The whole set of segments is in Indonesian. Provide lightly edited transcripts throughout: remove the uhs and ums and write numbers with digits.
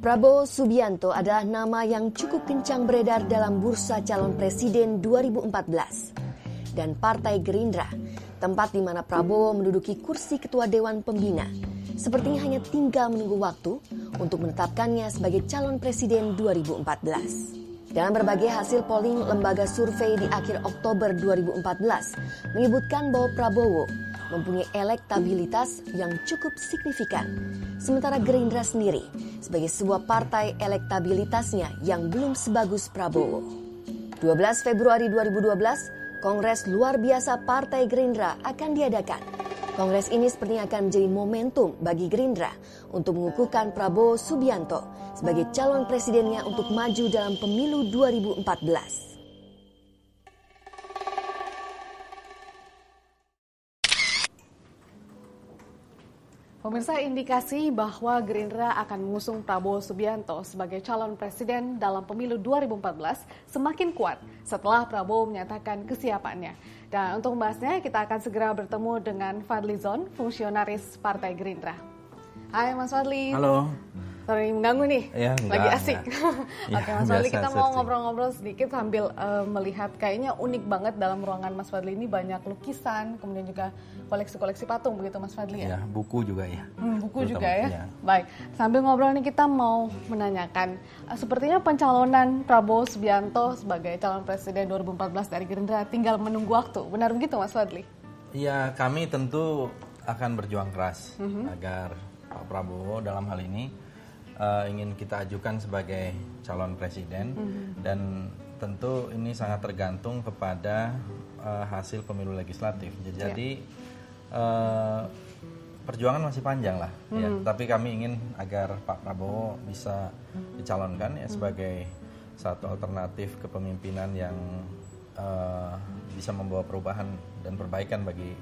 Prabowo Subianto adalah nama yang cukup kencang beredar dalam bursa calon presiden 2014. Dan Partai Gerindra, tempat di mana Prabowo menduduki kursi Ketua Dewan Pembina, sepertinya hanya tinggal menunggu waktu untuk menetapkannya sebagai calon presiden 2014. Dalam berbagai hasil polling lembaga survei di akhir Oktober 2014 menyebutkan bahwa Prabowo mempunyai elektabilitas yang cukup signifikan. Sementara Gerindra sendiri sebagai sebuah partai elektabilitasnya yang belum sebagus Prabowo. 12 Februari 2012, Kongres Luar Biasa Partai Gerindra akan diadakan. Kongres ini sepertinya akan menjadi momentum bagi Gerindra untuk mengukuhkan Prabowo Subianto sebagai calon presidennya untuk maju dalam pemilu 2014. Pemirsa, indikasi bahwa Gerindra akan mengusung Prabowo Subianto sebagai calon presiden dalam pemilu 2014 semakin kuat setelah Prabowo menyatakan kesiapannya. Dan untuk membahasnya, kita akan segera bertemu dengan Fadli Zon, fungsionaris Partai Gerindra. Hai Mas Fadli. Halo. Sorry mengganggu nih, ya, lagi asik. Ya, Oke Mas Fadli, kita mau ngobrol-ngobrol sedikit sambil melihat kayaknya unik banget dalam ruangan Mas Fadli ini, banyak lukisan, kemudian juga koleksi-koleksi patung begitu Mas Fadli ya? Ya, buku juga ya. Buku juga ya? Baik, sambil ngobrol nih kita mau menanyakan, sepertinya pencalonan Prabowo Subianto sebagai calon presiden 2014 dari Gerindra tinggal menunggu waktu, benar begitu Mas Fadli? Ya, kami tentu akan berjuang keras agar Pak Prabowo dalam hal ini ingin kita ajukan sebagai calon presiden dan tentu ini sangat tergantung kepada hasil pemilu legislatif. Jadi perjuangan masih panjang lah, ya. Tapi kami ingin agar Pak Prabowo bisa dicalonkan ya sebagai satu alternatif kepemimpinan yang bisa membawa perubahan dan perbaikan bagi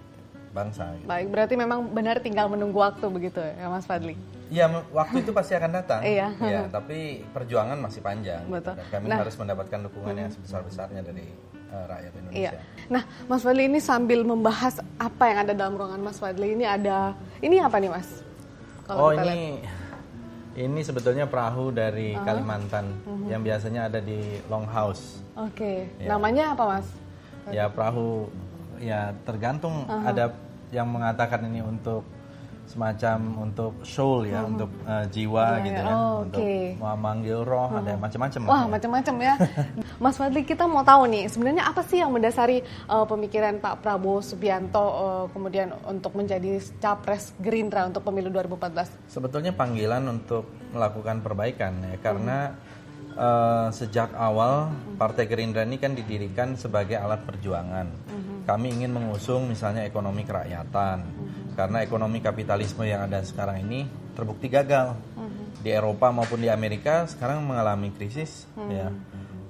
bangsa. Gitu. Baik, berarti memang benar tinggal menunggu waktu begitu ya Mas Fadli? Iya, waktu itu pasti akan datang. Iya. Ya, tapi perjuangan masih panjang. Betul. Dan kami harus mendapatkan dukungan yang sebesar-besarnya dari rakyat Indonesia. Iya. Nah, Mas Fadli ini sambil membahas apa yang ada dalam ruangan Mas Fadli ini ini apa nih Mas? Kalau ini sebetulnya perahu dari Kalimantan yang biasanya ada di Longhouse. Oke. Ya. Namanya apa Mas? Ya, perahu ya tergantung, ada yang mengatakan ini untuk semacam untuk soul ya, untuk jiwa gitu kan, untuk memanggil roh, ada macam-macam. Wah, macam-macam ya. Mas Fadli, kita mau tahu nih, sebenarnya apa sih yang mendasari pemikiran Pak Prabowo Subianto kemudian untuk menjadi capres Gerindra untuk pemilu 2014? Sebetulnya panggilan untuk melakukan perbaikan ya, karena sejak awal Partai Gerindra ini kan didirikan sebagai alat perjuangan. Kami ingin mengusung misalnya ekonomi kerakyatan, karena ekonomi kapitalisme yang ada sekarang ini terbukti gagal. Di Eropa maupun di Amerika sekarang mengalami krisis. Ya.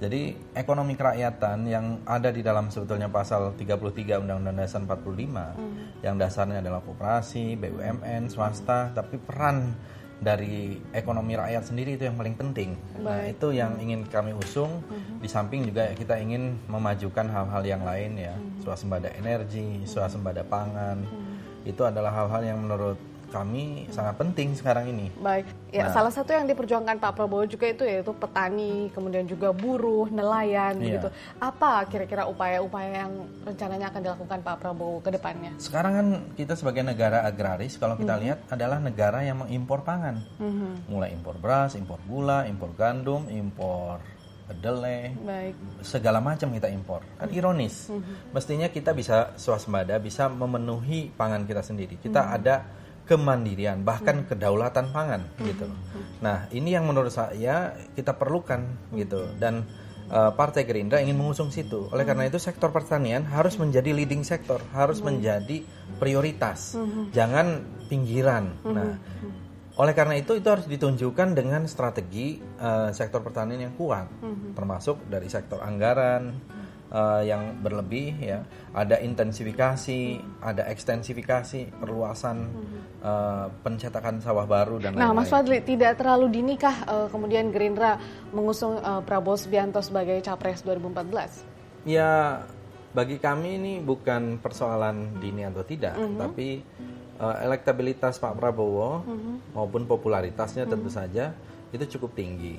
Jadi ekonomi kerakyatan yang ada di dalam sebetulnya pasal 33 Undang-Undang Dasar 45, yang dasarnya adalah koperasi, BUMN, swasta, tapi peran dari ekonomi rakyat sendiri itu yang paling penting. Nah, itu yang ingin kami usung. Di samping juga kita ingin memajukan hal-hal yang lain ya, swasembada energi, swasembada pangan. Itu adalah hal-hal yang menurut kami sangat penting sekarang ini. Baik, ya salah satu yang diperjuangkan Pak Prabowo juga itu yaitu petani, kemudian juga buruh, nelayan, begitu. Apa kira-kira upaya-upaya yang rencananya akan dilakukan Pak Prabowo ke depannya? Sekarang kan kita sebagai negara agraris, kalau kita lihat adalah negara yang mengimpor pangan. Mulai impor beras, impor gula, impor gandum, impor kedelai, segala macam kita impor. Kan ironis. Mestinya kita bisa swasembada, bisa memenuhi pangan kita sendiri. Kita ada kemandirian, bahkan kedaulatan pangan gitu. Nah, ini yang menurut saya kita perlukan gitu, dan Partai Gerindra ingin mengusung situ. Oleh karena itu sektor pertanian harus menjadi leading sektor, harus menjadi prioritas, jangan pinggiran. Nah, oleh karena itu harus ditunjukkan dengan strategi sektor pertanian yang kuat, termasuk dari sektor anggaran yang berlebih ya, ada intensifikasi, ada ekstensifikasi, perluasan pencetakan sawah baru dan lain-lain. Nah, Mas Fadli, tidak terlalu dinikah kemudian Gerindra mengusung Prabowo Subianto sebagai capres 2014? Ya, bagi kami ini bukan persoalan dini atau tidak, tapi elektabilitas Pak Prabowo maupun popularitasnya tentu saja itu cukup tinggi.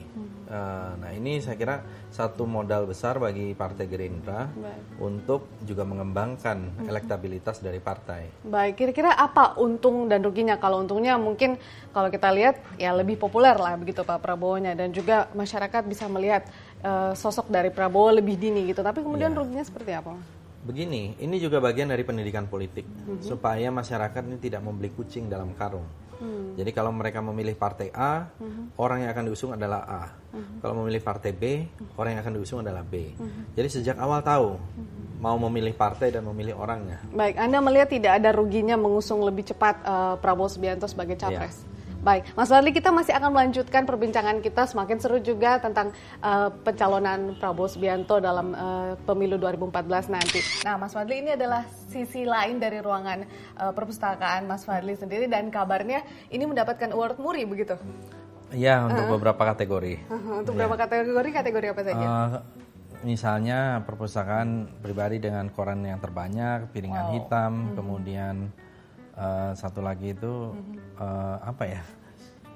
Nah ini saya kira satu modal besar bagi Partai Gerindra untuk juga mengembangkan elektabilitas dari partai. Baik, kira-kira apa untung dan ruginya? Kalau untungnya mungkin kalau kita lihat ya lebih populer lah begitu Pak Prabowo-nya, dan juga masyarakat bisa melihat sosok dari Prabowo lebih dini gitu. Tapi kemudian ruginya seperti apa? Begini, ini juga bagian dari pendidikan politik supaya masyarakat ini tidak membeli kucing dalam karung. Jadi kalau mereka memilih partai A, orang yang akan diusung adalah A. Kalau memilih partai B, orang yang akan diusung adalah B. Jadi sejak awal tahu mau memilih partai dan memilih orangnya. Baik, Anda melihat tidak ada ruginya mengusung lebih cepat Prabowo Subianto sebagai capres? Baik, Mas Fadli, kita masih akan melanjutkan perbincangan kita, semakin seru juga tentang pencalonan Prabowo Subianto dalam pemilu 2014 nanti. Nah, Mas Fadli, ini adalah sisi lain dari ruangan perpustakaan Mas Fadli sendiri, dan kabarnya ini mendapatkan award Muri, begitu? Iya, untuk beberapa kategori. Untuk beberapa kategori apa saja? Misalnya perpustakaan pribadi dengan koran yang terbanyak, piringan hitam, kemudian satu lagi itu apa ya?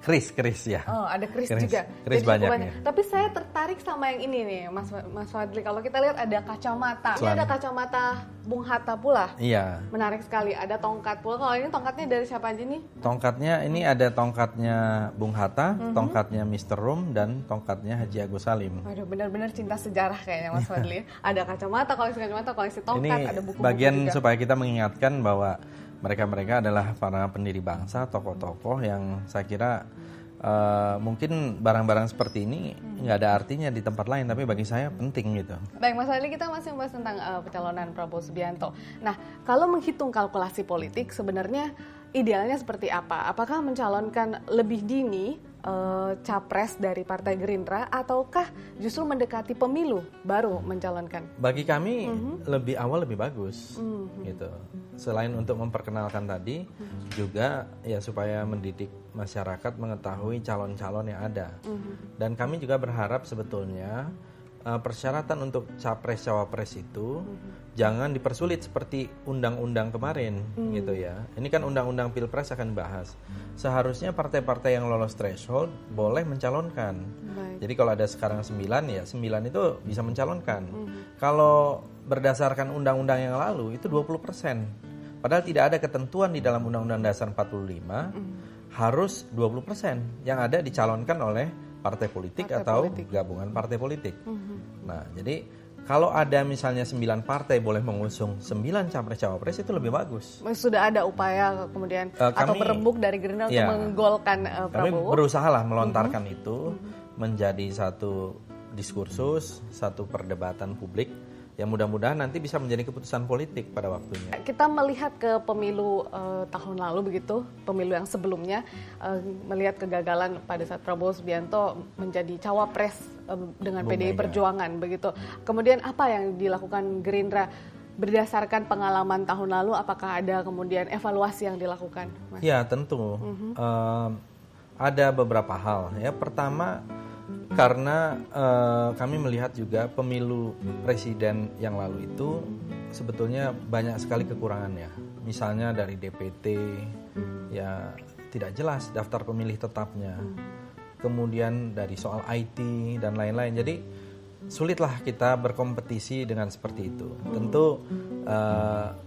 Kris ya. Oh, ada kris juga. Kris banyak. Tapi saya tertarik sama yang ini nih, Mas Fadli. Kalau kita lihat ada kacamata. Ini ada kacamata Bung Hatta pula. Iya. Menarik sekali. Ada tongkat pula. Kalau ini tongkatnya dari siapa aja nih? Tongkatnya ini ada tongkatnya Bung Hatta, tongkatnya Mr. Rum, dan tongkatnya Haji Agus Salim. Waduh, benar-benar cinta sejarah kayaknya Mas Fadli. Ada kacamata, koleksi tongkat, ini ada buku-buku bagian juga. supaya kita mengingatkan bahwa mereka adalah para pendiri bangsa, tokoh-tokoh yang saya kira mungkin barang-barang seperti ini nggak ada artinya di tempat lain, tapi bagi saya penting gitu. Baik, Mas Fadli, kita masih membahas tentang pencalonan Prabowo Subianto. Nah, kalau menghitung kalkulasi politik, sebenarnya idealnya seperti apa? Apakah mencalonkan lebih dini capres dari Partai Gerindra, ataukah justru mendekati pemilu baru mencalonkan? Bagi kami lebih awal lebih bagus, gitu. Selain untuk memperkenalkan tadi, juga ya supaya mendidik masyarakat mengetahui calon-calon yang ada. Dan kami juga berharap sebetulnya persyaratan untuk capres-cawapres itu jangan dipersulit seperti undang-undang kemarin, gitu ya. Ini kan undang-undang Pilpres akan dibahas. Seharusnya partai-partai yang lolos threshold boleh mencalonkan. Jadi kalau ada sekarang 9, ya 9 itu bisa mencalonkan. Kalau berdasarkan undang-undang yang lalu itu 20%. Padahal tidak ada ketentuan di dalam Undang-Undang Dasar 45 harus 20% yang ada dicalonkan oleh partai politik atau gabungan partai politik. Nah, jadi kalau ada misalnya 9 partai boleh mengusung 9 capres-cawapres, itu lebih bagus. Sudah ada upaya kemudian atau berembuk dari Gerindra untuk menggolkan Prabowo? Kami berusaha lah melontarkan itu menjadi satu diskursus, satu perdebatan publik yang mudah-mudahan nanti bisa menjadi keputusan politik pada waktunya. Kita melihat ke pemilu tahun lalu begitu, pemilu yang sebelumnya, melihat kegagalan pada saat Prabowo Subianto menjadi cawapres dengan PDI Perjuangan begitu. Kemudian apa yang dilakukan Gerindra berdasarkan pengalaman tahun lalu? Apakah ada kemudian evaluasi yang dilakukan, Mas? Ya tentu, ada beberapa hal. Ya, pertama, karena kami melihat juga pemilu presiden yang lalu itu sebetulnya banyak sekali kekurangannya. Misalnya dari DPT, ya tidak jelas daftar pemilih tetapnya. Kemudian dari soal IT dan lain-lain. Jadi sulitlah kita berkompetisi dengan seperti itu. Tentu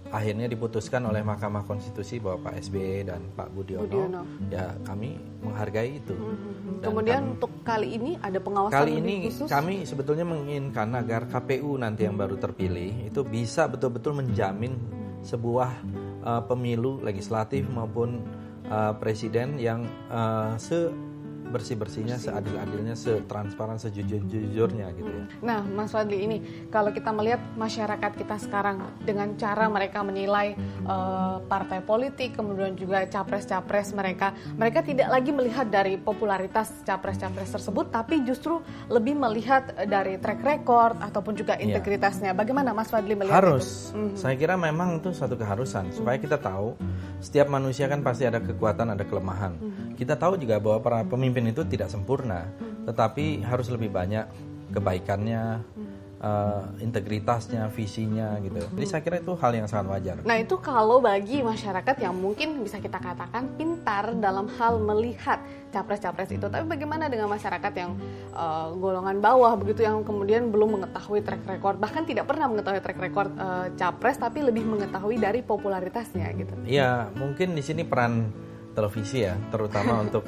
akhirnya diputuskan oleh Mahkamah Konstitusi bahwa Pak SBY dan Pak Budiono. Ya kami menghargai itu. Kemudian untuk kali ini ada pengawasan kali lebih ini khusus? Kami sebetulnya menginginkan agar KPU nanti yang baru terpilih itu bisa betul-betul menjamin sebuah pemilu legislatif maupun presiden yang bersih-bersihnya, seadil-adilnya, setransparan, sejujur-jujurnya gitu ya. Nah, Mas Fadli, ini kalau kita melihat masyarakat kita sekarang dengan cara mereka menilai partai politik, kemudian juga capres-capres mereka tidak lagi melihat dari popularitas capres-capres tersebut, tapi justru lebih melihat dari track record ataupun juga integritasnya. Bagaimana Mas Fadli melihat Harus. itu? Saya kira memang itu satu keharusan supaya kita tahu setiap manusia kan pasti ada kekuatan, ada kelemahan. Kita tahu juga bahwa para pemimpin itu tidak sempurna, tetapi harus lebih banyak kebaikannya, integritasnya, visinya gitu. Jadi saya kira itu hal yang sangat wajar. Nah itu kalau bagi masyarakat yang mungkin bisa kita katakan pintar dalam hal melihat capres-capres itu. Tapi bagaimana dengan masyarakat yang golongan bawah begitu, yang kemudian belum mengetahui track record, bahkan tidak pernah mengetahui track record capres, tapi lebih mengetahui dari popularitasnya gitu. Iya, mungkin di sini peran televisi ya, terutama untuk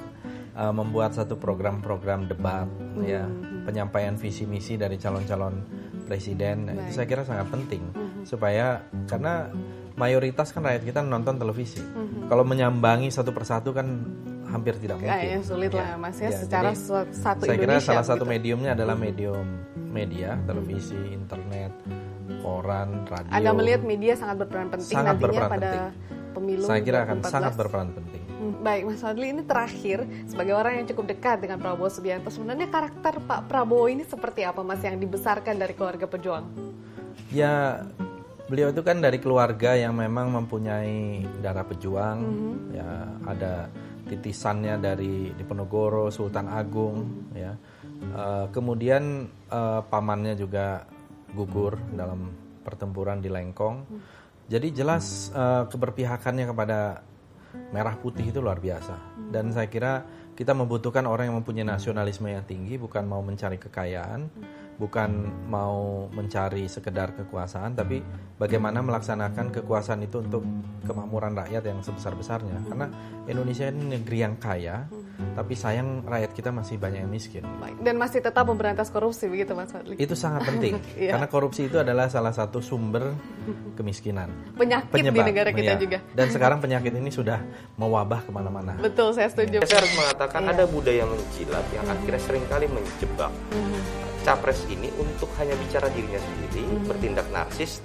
membuat satu program-program debat, ya, penyampaian visi misi dari calon-calon presiden. Itu saya kira sangat penting supaya, karena mayoritas kan rakyat kita nonton televisi. Kalau menyambangi satu persatu kan hampir tidak mungkin. Kayaknya sulit lah Mas ya, secara satu saya kira Indonesia. Salah satu gitu. mediumnya adalah medium media, televisi, internet, koran, radio. Anda melihat media sangat berperan penting Sangat nantinya berperan pada penting. pemilu Saya kira akan 2014. sangat berperan penting. Baik Mas Fadli, ini terakhir, sebagai orang yang cukup dekat dengan Prabowo Subianto, sebenarnya karakter Pak Prabowo ini seperti apa Mas, yang dibesarkan dari keluarga pejuang? Ya, beliau itu kan dari keluarga yang memang mempunyai darah pejuang, ya, ada titisannya dari Diponegoro, Sultan Agung, ya. Kemudian pamannya juga gugur dalam pertempuran di Lengkong. Jadi jelas keberpihakannya kepada Merah Putih itu luar biasa. Dan saya kira kita membutuhkan orang yang mempunyai nasionalisme yang tinggi, bukan mau mencari kekayaan, bukan mau mencari sekedar kekuasaan, tapi bagaimana melaksanakan kekuasaan itu untuk kemakmuran rakyat yang sebesar-besarnya. Karena Indonesia ini negeri yang kaya, tapi sayang rakyat kita masih banyak yang miskin. Dan masih tetap memberantas korupsi, begitu Mas Fadli? Itu sangat penting, karena korupsi itu adalah salah satu sumber kemiskinan. Penyakit di negara kita juga. Dan sekarang penyakit ini sudah mewabah kemana-mana. Betul, saya setuju. Saya harus mengatakan ada budaya menjilat yang akhirnya seringkali menjebak capres ini untuk hanya bicara dirinya sendiri, bertindak narsis.